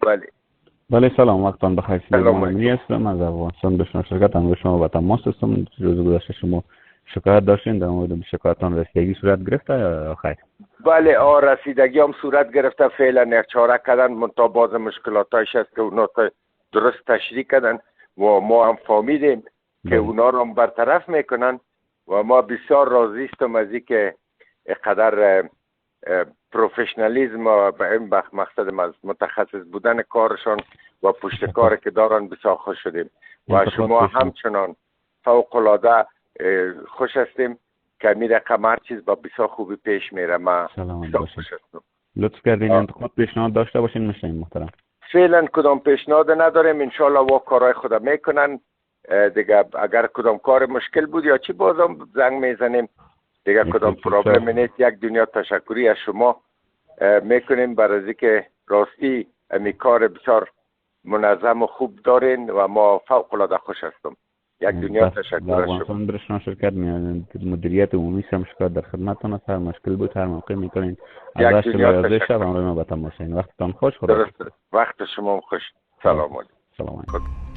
بله بله سلام، وقتان بخیر. سلام سلیمان امینی هستم از افغانستان. به شما شرکت هم شما با تماس هستم. روز گذشته شما شکایت داشتین، در مورد شکایتان رسیدگی صورت گرفته یا خیر؟ بله رسیدگی هم صورت گرفته. فعلا چاره کردن، منتها باز مشکلاتایش است که اونا درست تشریح کردن و ما هم فهمیدیم که اونا رو هم برطرف میکنن و ما بسیار راضی هستم از اینکه قدر پروفشنالیزم و به این مقصد از متخصص بودن کارشان و پشت کار که دارن بسیار خوش شدیم و شما همچنان فوق العاده خوش هستیم که می رقم هر چیز با بسیار خوبی پیش میره. ما بسیار خوش هستم. لطف کردین انتقاد پیشنهاد داشته باشین مشتین محترم. فعلا کدام پیشنهاد نداریم، انشالله وا کارهای خود میکنن دیگه. اگر کدام کار مشکل بود یا چی بازم زنگ میزنیم دیگه. کدام پرابلم نیست. یک دنیا تشکری از شما میکنیم برای که راستی امی کار بسیار منظم و خوب دارین و ما فوق العاده خوش هستم. یک دنیا تشکر از شما. برشنا شرکت مدیریت عمومی هم شکایت در خدمتتون است. هر مشکل بود هر موقع میکنین. یک دنیا تشکر. ما با تماشین. وقتتان خوش. درست. وقت شما خوش. سلام علیکم. سلام علیکم.